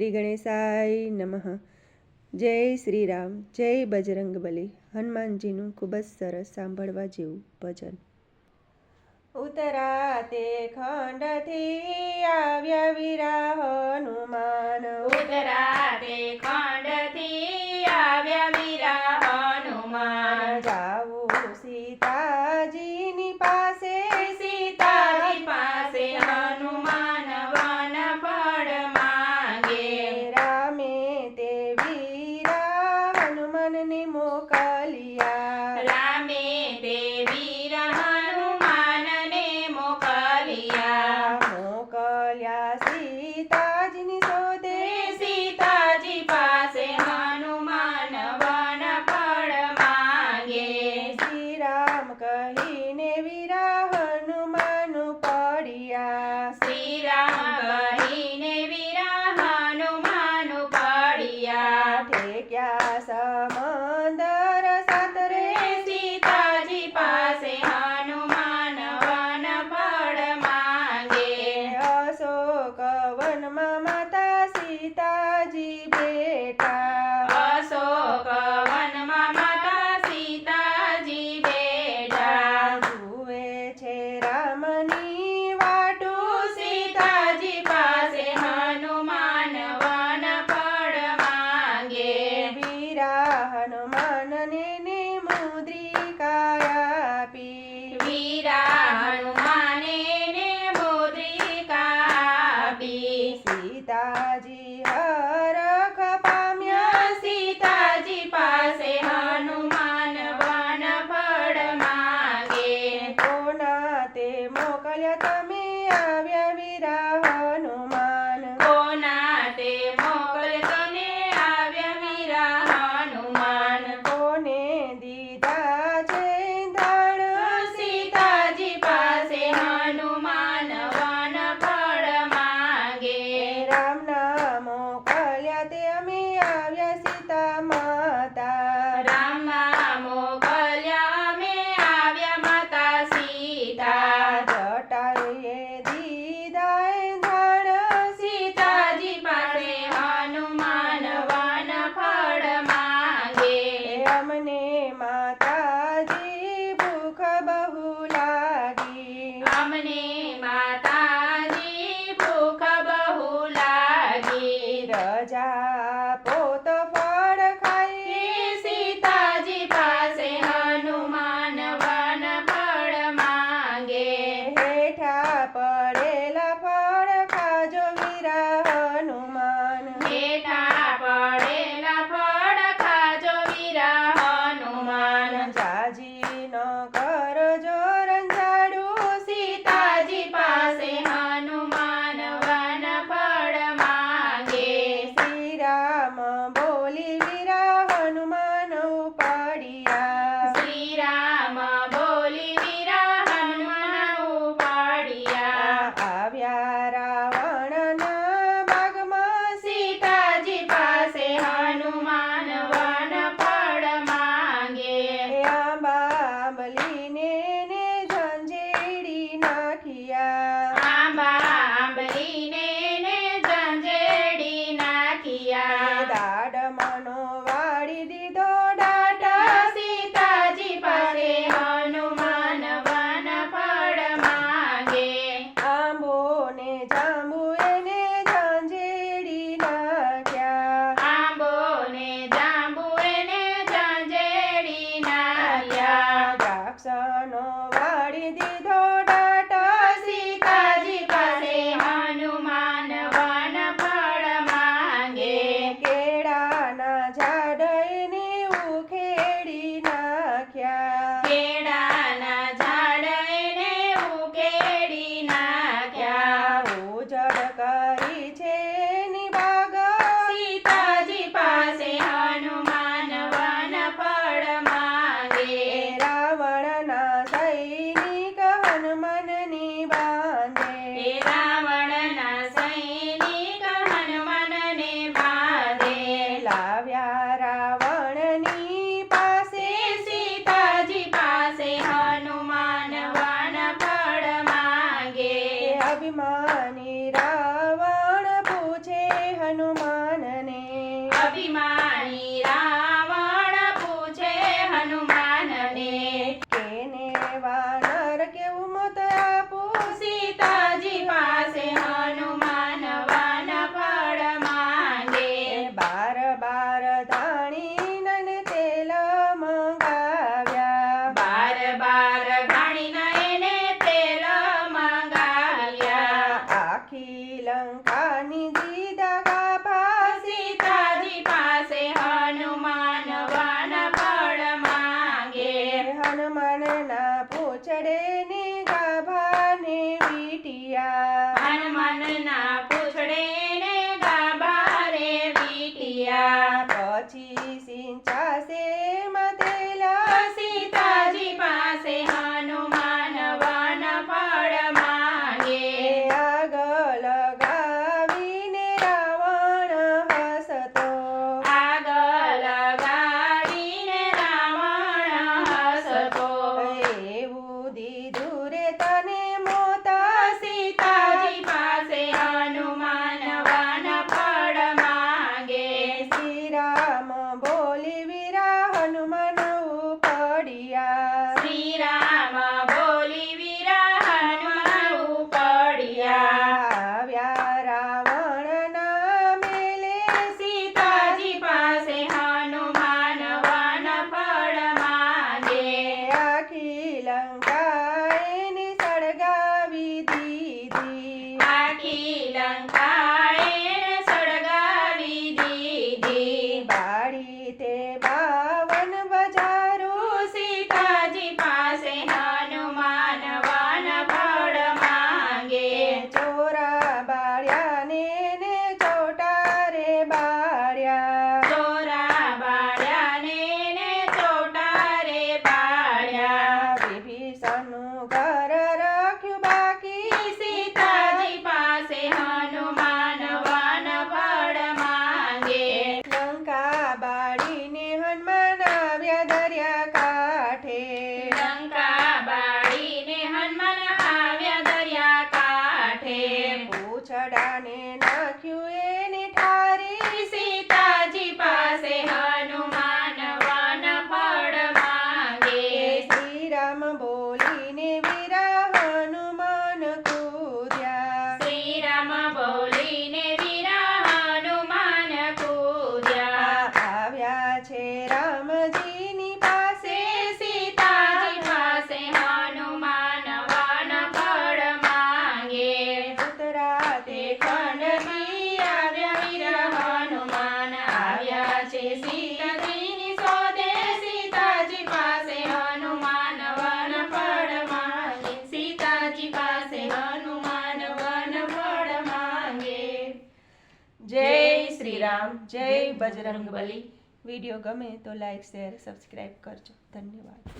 શ્રી ગણેશાય નમઃ. જય શ્રી રામ, જય બજરંગબલી. હનુમાનજીનું ખૂબ જ સરસ સાંભળવા જેવું ભજન. ઉતરાતે ખંડથી આવ્યા વીરા હનુમાન. ઉતરાતે ખંડથી આવ્યા વીરા હનુમાન. જાવું સીતાજીની પાસે, સીતાજી પાસે હનુમાન વન ફળ માંગે. રામે તે વીરા હનુમાનને મોકલ્યા. રામે તે વીર હનુમાનને મોકલ્યા. મોકલ્યા સીતાજીની શોધે, સીતાજી પાસે હનુમાન વન ફળ માંગે. શ્રી રામ કહીને વીરા હનુમાન પડ્યા. શ્રી રામ કહીને વીરા હનુમાન પડ્યા. ઠેક્યા સમંદર સાતરે, સીતાજી પાસે હનુમાન વન ફળ માંગે. અશોક વનમાં માતા સીતાજી બેઠા. અશોક વનમાં માતા સીતાજી બેઠા. જુએ છે રામની વાટું, સીતાજી પાસે હનુમાન વન ફળ માંગે. વીરા હનુમાનને ને મુદ્રિકા આપી. વીરા હનુમાને ને મુદ્રિકા આપી. સીતાજી હરખ પામ્યા. સીતાજી પાસે હનુમાન વન ફળ માંગે. કોના તે મોકલ્યા તમે આવ્યા વીરા હનુમાન. કોના તે મોકલ તને આવ્યા વીરા હનુમાન. કોને દીધા છે ધણ, સીતાજી પાસે હનુમાન વન ફળ માંગે. રામના મોકલ્યા તે અમે આવ્યા સીતા માતા. રામના મોકલ્યા અમે આવ્યા માતા સીતા. જટાયુએ દીધા ધણ, સીતાજી પાસે હનુમાન વન ફળ માંગે. અમને માતાજી ભૂખ બહુ લાગી. અમને માતાજી ભૂખ બહુ લાગી. રજા પોત ફળ ખાઈ. સીતાજી પાસે હનુમાન વન ફળ માંગે. હેઠા પડેલા ફળ ખાજો વીરા હનુમાન. હેઠા પડેલા ફળ ખાજો વીરા હનુમાન. જાજી ન કરજો રંજાડું. સીતાજી પાસે હનુમાન વન ફળ માંગે. શ્રી રામ બોલી વીરા હનુમાન ઉપાડ્યા. શ્રી રામ બોલી વીરા હનુમાન ઉપાડ્યા. આવ્યા રાવણના બાગમાં. સીતાજી પાસે હનુમાન વન ફળ માંગે. આંબાબલીને ને ઝંઝેડી નાખ્યા. આંબા આંબલીને ને ઝંઝેડી નાખ્યા. દાડમનો વાળી દીધો ડાટ. સીતાજી પાસે હનુમાન વન ફળ માંગે. આંબો ને જાંબુ એને ઝંઝેડી નાખ્યા. આંબો ને જાંબુ એને ઝંઝેડી નાખ્યા. દ્રાક્ષનો વાળી દીધો ડાટ. સીતાજી પાસે હનુમાન વન ફળ માંગે. કેળાના ઝાડ એને ઉખેડી નાખ્યા. કેળાના ઝાડ એને ઉકેડી નાખ્યા. ઉજળ કરી છે એની બાગ. સીતાજી પાસે હનુમાન વન ફળ માંગે. રાવણના સૈનિક હનુમાનની બાંધે. રાવણના સૈનિક હનુમાનને બાંધે. લાવ્યા રાવણની પાસે. સીતાજી પાસે હનુમાન વન ફળ માંગે. અભિમાની રાવણ પૂછે હનુમાન. વાનર કેવું મત આપું, સીતાજી પાસે હનુમાન વન ફળ માંગે. 12 ધાણી ને તેલ મંગાવ્યા, 12 ઘાણીને એને તેલ મંગાવ્યા. આખી લંકાની દીધા ગાભા, સીતાજી પાસે હનુમાન વન ફળ માંગે. હનુમાનના પૂંછડે ને ગાભા ને વીંટિયા, હનુમાનના પૂંછડે ને ગાભા રે વીંટિયા. પછી સિંચાશે મતેલા, સીતાજી પાસે હનુમાન વન ફળ માંગે. આગ લગાવીને રાવણ હસતો, આગ લગાડીને રાવણ હસતો. એવું દીધું રે તને મોતા, સીતાજી પાસે હનુમાન વન ફળ માંગે. શ્રી રામ બોલી વીરા હનુમાન ઉપડ્યા, શ્રી રામ બોલી વીરા હનુમાન ઉપડ્યા. આવ્યા રાવણના મેલે, સીતાજી પાસે હનુમાન વન ફળ માંગે. આખી લંકા એને સળગાવી દીધી, આખી લંકા એને સળગાવી દીધી. બાળી તે 52 બજારો, સીતાજી પાસે હનુમાન વન ફળ માંગે. ચોરા બાળ્યા ને ચોટારે બાળ્યા, ચોરા બાળ્યાને ને ચોટારે બાળ્યા. વિભીષણનું ઘર રાખ્યું બાકી, સીતાજી પાસે હનુમાન વન ફળ માંગે. લંકા બાળીને હનુમાન આવ્યા દરિયા કાંઠે, લંકા બાળીને હનુમાન આવ્યા દરિયા કાંઠે. પૂંછડાને નાખ્યું એને ઠારી, સીતાજી પાસે હનુમાન વન ફળ માંગે. શ્રી રામ બોલીને વીરા હનુમાન કૂદ્યા, શ્રી રામ બોલીને વીરા હનુમાન કૂદ્યા. આવ્યા છે રામજીની પાસે, સીતાજી પાસે હનુમાન વન ફળ માંગે. ઉતરાતે ખંડથી આવ્યા વીર હનુમાન આવ્યા છે સીતાજીની શોધે. સીતાજી પાસે હનુમાન વન ફળ માંગે. સીતાજી પાસે હનુમાન વન ફળ માંગે. જય શ્રી રામ, જય બજરંગબલી. વિડીયો ગમે તો લાઈક શેર સબસ્ક્રાઈબ કરજો. ધન્યવાદ.